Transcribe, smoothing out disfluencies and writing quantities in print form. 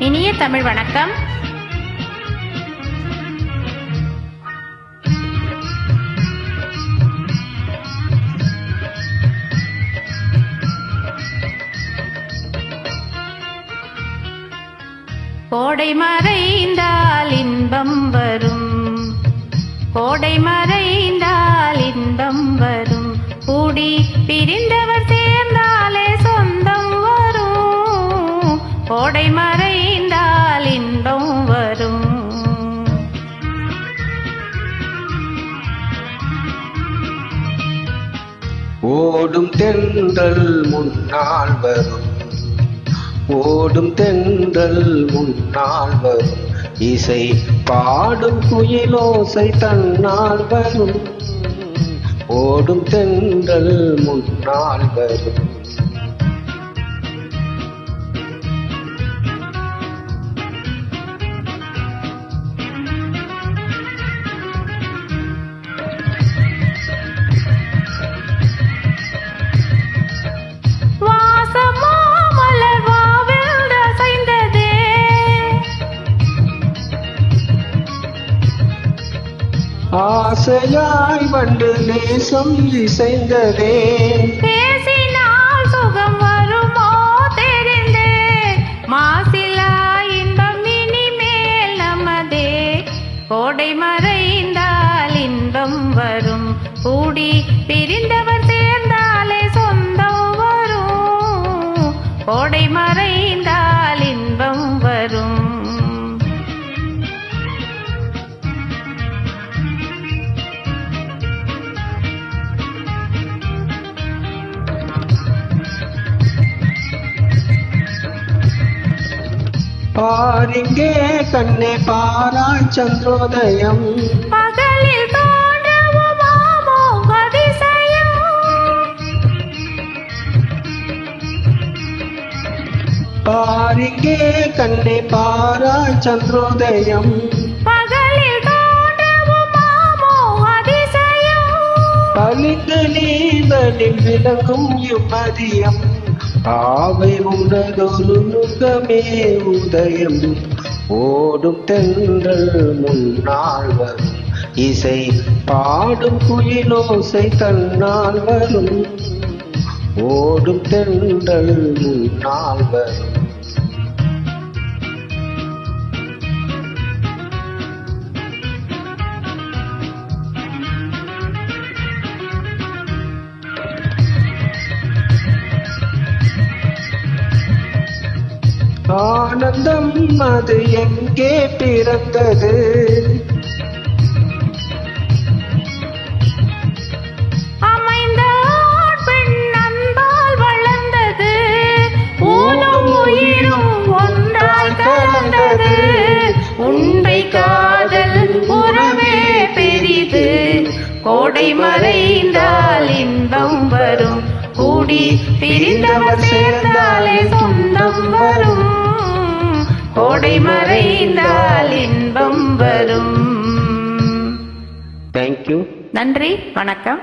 இனிய தமிழ் வணக்கம். கோடை மறைந்தால் இன்பம் வரும், கோடை மறைந்தால் இன்பம் வரும், கூடி பிரிந்தவர் சேர்ந்தாலே சொந்தம் வரும், கோடை மறைந்தால் இன்பம் வரும். ஓடும் தென்றல் முன்னால் வரும், ஓடும் தென்றல் முன்னால் வரும், இசை பாடும் குயிலோசை தன்னால் வரும், ஓடும் தென்றல் முன்னால் வரும். ஆசையாய் வண்டு நேசம் இசைந்ததே, பேசினால் சுகம் வருமோ தெரிந்தே, மாசிலா இன்பம் இனிமேல் நமதே, கோடை மறைந்தால் இன்பம் வரும், கூடி பிரிந்தவர் சேர்ந்தாலே சொந்தம் வரும், கோடை மறைந்தால் இன்பம் வரும். பாரிங்கே கண்ணே பாராய் சந்திரோதயம், பகலில் தோன்றவுமாமோ அதிசயம், பாரிங்கே கண்ணே பாராய் சந்திரோதயம், பகலில் தோன்றவுமாமோ அதிசயம், பலிந்து நீதலில் விளங்கும் இம்மதியம், ஆவை உனதொரு முகமே உதயம், ஓடும் தென்றல் முன்னால் வரும், இசை பாடும் குயிலோசை தன்னால் வரும், ஓடும் தென்றல் முன்னால் வரும். ஆனந்தம் அது எங்கே பிறந்தது, அமைந்த பெண் அன்பால் வளர்ந்தது, ஊனும் உயிரும் ஒன்றாய் கலந்தது, உண்மை காதல் உறவே பெரிது, கோடை மறைந்தால் இன்பம் வரும், கூடி பிரிந்தவர் சேர்ந்தாலே சொந்தம் வரும், கோடை மறைந்தால் இன்பம் வரும். தேங்க்யூ. நன்றி, வணக்கம்.